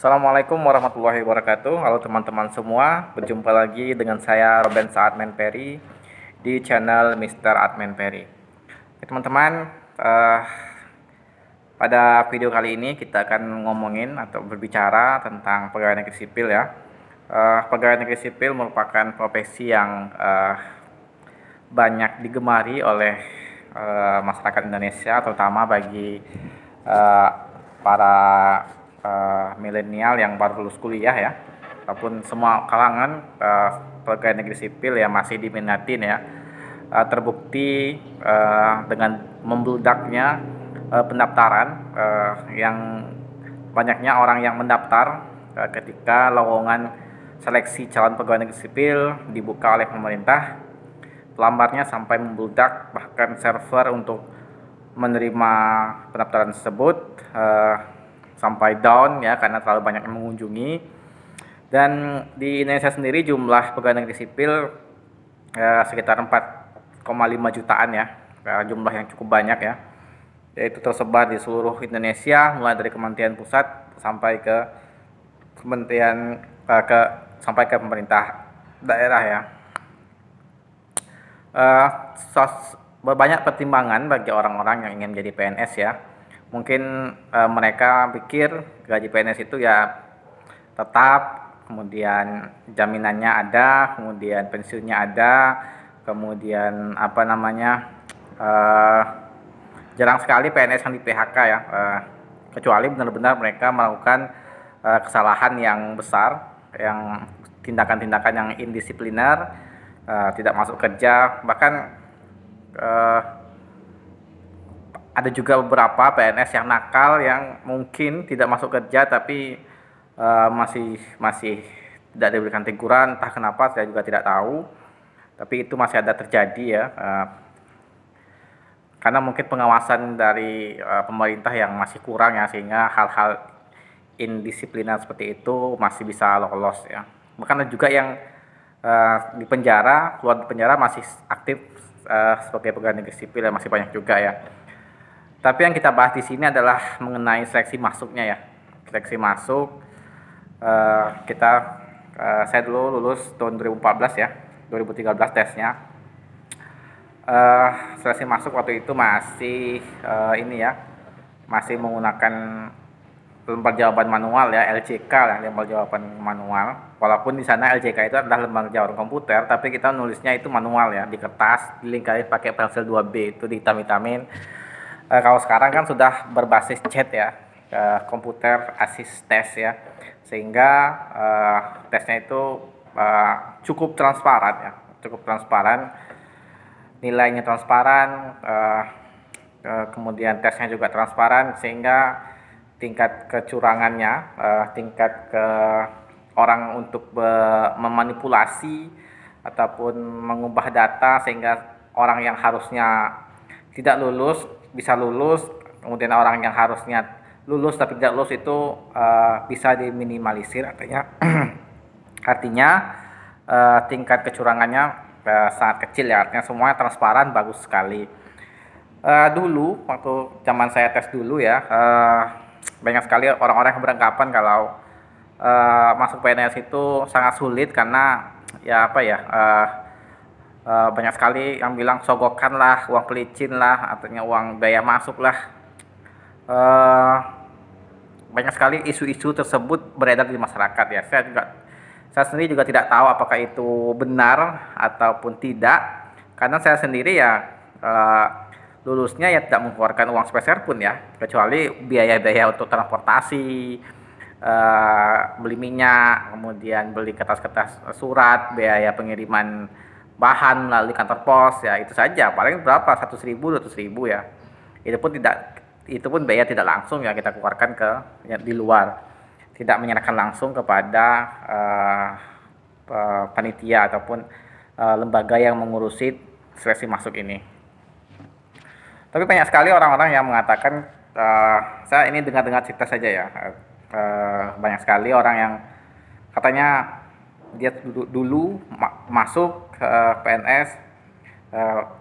Assalamualaikum warahmatullahi wabarakatuh. Halo teman-teman semua, berjumpa lagi dengan saya Robben Admin Perry di channel Mr. Admin Perry. Oke, teman-teman, pada video kali ini kita akan ngomongin atau berbicara tentang pegawai negeri sipil ya. Pegawai negeri sipil merupakan profesi yang banyak digemari oleh masyarakat Indonesia, terutama bagi para milenial yang baru lulus kuliah ya, ataupun semua kalangan pegawai negeri sipil ya masih diminatin ya. Terbukti dengan membludaknya pendaftaran, yang banyaknya orang yang mendaftar ketika lowongan seleksi calon pegawai negeri sipil dibuka oleh pemerintah. Lambatnya sampai membludak, bahkan server untuk menerima pendaftaran tersebut sampai down ya karena terlalu banyak yang mengunjungi. Dan di Indonesia sendiri jumlah pegawai negeri sipil sekitar 4,5 jutaan ya, jumlah yang cukup banyak ya, yaitu tersebar di seluruh Indonesia mulai dari Kementerian Pusat sampai ke Kementerian sampai ke pemerintah daerah ya. Banyak pertimbangan bagi orang-orang yang ingin menjadi PNS ya. Mungkin mereka pikir gaji PNS itu ya tetap, kemudian jaminannya ada, kemudian pensiunnya ada, kemudian jarang sekali PNS yang di PHK ya, kecuali benar-benar mereka melakukan kesalahan yang besar, yang tindakan-tindakan yang indisipliner, tidak masuk kerja. Bahkan ada juga beberapa PNS yang nakal yang mungkin tidak masuk kerja tapi masih tidak diberikan teguran, entah kenapa saya juga tidak tahu, tapi itu masih ada terjadi ya, karena mungkin pengawasan dari pemerintah yang masih kurang ya, sehingga hal-hal indisipliner seperti itu masih bisa lolos ya. Bahkan ada juga yang di penjara, keluar di penjara masih aktif sebagai pegawai negeri sipil ya, masih banyak juga ya. Tapi yang kita bahas di sini adalah mengenai seleksi masuknya ya. Seleksi masuk, saya dulu lulus tahun 2014 ya, 2013 tesnya. Seleksi masuk waktu itu masih masih menggunakan lembar jawaban manual ya, LJK lah, lembar jawaban manual. Walaupun di sana LJK itu adalah lembar jawaban komputer, tapi kita nulisnya itu manual ya, di kertas, dilingkari pakai pensil 2B, itu dihitam-hitamin. Kalau sekarang kan sudah berbasis chat ya, komputer assist test ya, sehingga tesnya itu cukup transparan ya, nilainya transparan, kemudian tesnya juga transparan, sehingga tingkat kecurangannya, tingkat ke orang untuk memanipulasi ataupun mengubah data sehingga orang yang harusnya tidak lulus bisa lulus, kemudian orang yang harusnya lulus tapi tidak lulus itu bisa diminimalisir. Artinya tingkat kecurangannya sangat kecil ya, artinya semuanya transparan, bagus sekali. Dulu waktu zaman saya tes dulu ya, banyak sekali orang-orang yang beranggapan kalau masuk PNS itu sangat sulit karena ya banyak sekali yang bilang sogokan lah, uang pelicin lah, artinya uang biaya masuk lah. Banyak sekali isu-isu tersebut beredar di masyarakat ya. Saya sendiri juga tidak tahu apakah itu benar ataupun tidak, karena saya sendiri ya lulusnya ya tidak mengeluarkan uang sepeser pun ya, kecuali biaya-biaya untuk transportasi, beli minyak, kemudian beli kertas-kertas surat, biaya pengiriman bahan melalui kantor pos ya, itu saja. Paling berapa, 100.000 200.000 ya, itu pun biaya tidak langsung ya kita keluarkan di luar, tidak menyerahkan langsung kepada panitia ataupun lembaga yang mengurusi seleksi masuk ini. Tapi banyak sekali orang-orang yang mengatakan, saya ini dengar-dengar cerita saja ya, banyak sekali orang yang katanya dia dulu masuk ke PNS,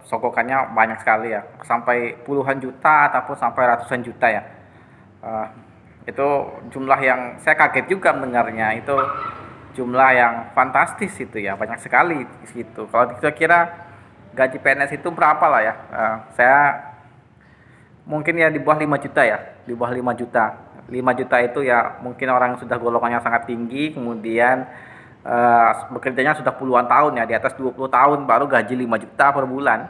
sogokannya banyak sekali ya, sampai puluhan juta ataupun sampai ratusan juta ya. Itu jumlah yang saya kaget juga mendengarnya, itu jumlah yang fantastis itu ya, banyak sekali gitu. Kalau kita kira gaji PNS itu berapa lah ya, saya mungkin ya di bawah 5 juta ya, di bawah 5 juta. 5 juta itu ya mungkin orang yang sudah golongannya sangat tinggi, kemudian bekerjanya sudah puluhan tahun ya, di atas 20 tahun baru gaji 5 juta per bulan.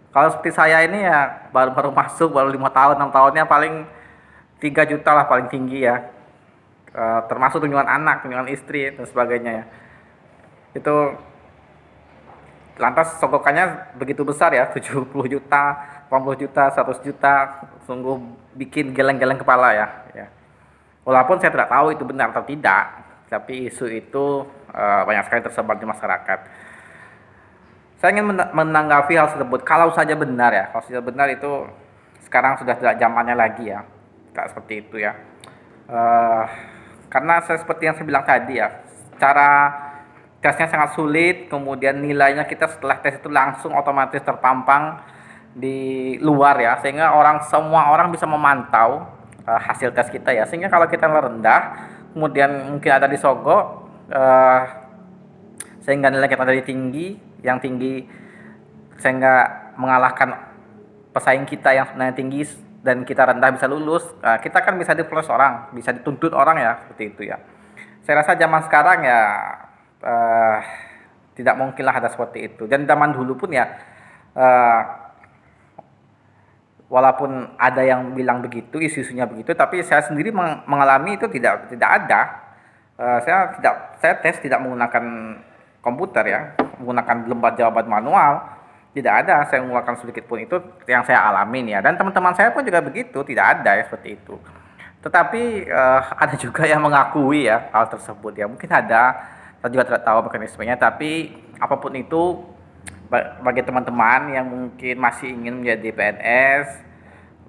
Kalau seperti saya ini ya baru-baru masuk, baru 5 tahun, 6 tahunnya paling 3 juta lah paling tinggi ya. Termasuk tunjangan anak, tunjangan istri dan sebagainya ya. Itu lantas sogokannya begitu besar ya, 70 juta, 80 juta, 100 juta, sungguh bikin geleng-geleng kepala ya. Ya. Walaupun saya tidak tahu itu benar atau tidak, tapi isu itu banyak sekali tersebar di masyarakat. Saya ingin menanggapi hal tersebut. Kalau saja benar ya, kalau saja benar itu sekarang sudah tidak zamannya lagi ya, tak seperti itu ya. Eh, karena seperti yang saya bilang tadi ya, cara tesnya sangat sulit, kemudian nilainya kita setelah tes itu langsung otomatis terpampang di luar ya, sehingga semua orang bisa memantau hasil tes kita ya, sehingga kalau kita rendah kemudian mungkin ada disogok, sehingga nilai kita dari tinggi, yang tinggi sehingga mengalahkan pesaing kita yang sebenarnya tinggi dan kita rendah bisa lulus, kita kan bisa diproses orang, bisa dituntut orang ya, seperti itu ya. Saya rasa zaman sekarang ya uh, tidak mungkinlah ada seperti itu. Dan zaman dulu pun ya, uh, walaupun ada yang bilang begitu, isu-isunya begitu, tapi saya sendiri mengalami itu tidak ada. Saya tes tidak menggunakan komputer ya, menggunakan lembar jawaban manual. Tidak ada saya mengeluarkan sedikit pun, itu yang saya alamin ya. Dan teman-teman saya pun juga begitu, tidak ada ya seperti itu. Tetapi ada juga yang mengakui ya hal tersebut ya. Mungkin ada, saya juga tidak tahu mekanismenya. Tapi apapun itu, bagi teman-teman yang mungkin masih ingin menjadi PNS,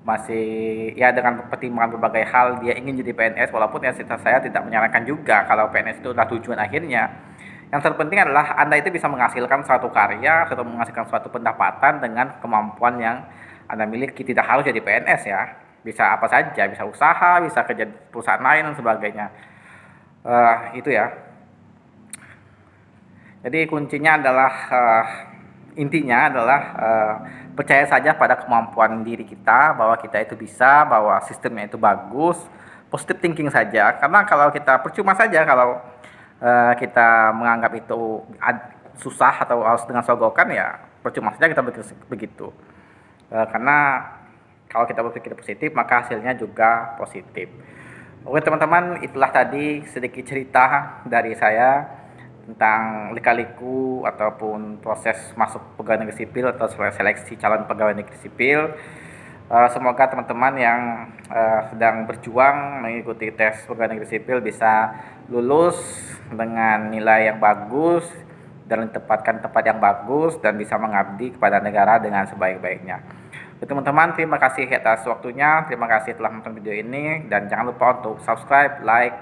masih ya dengan pertimbangan berbagai hal dia ingin jadi PNS, walaupun ya saya tidak menyarankan juga kalau PNS itu adalah tujuan akhirnya. Yang terpenting adalah Anda itu bisa menghasilkan suatu karya atau menghasilkan suatu pendapatan dengan kemampuan yang Anda miliki. Tidak harus jadi PNS ya. Bisa apa saja, bisa usaha, bisa kerja di perusahaan lain dan sebagainya. Itu ya. Jadi kuncinya adalah intinya adalah percaya saja pada kemampuan diri kita, bahwa kita itu bisa, bahwa sistemnya itu bagus, positive thinking saja. Karena kalau kita percuma saja kalau kita menganggap itu susah atau harus dengan sogokan, ya percuma saja kita berpikir begitu. Karena kalau kita berpikir positif maka hasilnya juga positif. Oke teman-teman, itulah tadi sedikit cerita dari saya tentang lika-liku ataupun proses masuk pegawai negeri sipil atau seleksi calon pegawai negeri sipil. Semoga teman-teman yang sedang berjuang mengikuti tes pegawai negeri sipil bisa lulus dengan nilai yang bagus dan ditempatkan tempat yang bagus dan bisa mengabdi kepada negara dengan sebaik-baiknya. Teman-teman, terima kasih atas waktunya, terima kasih telah menonton video ini, dan jangan lupa untuk subscribe, like,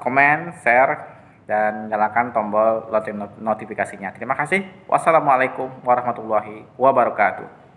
komen, share, dan nyalakan tombol lonceng notifikasinya. Terima kasih. Wassalamualaikum warahmatullahi wabarakatuh.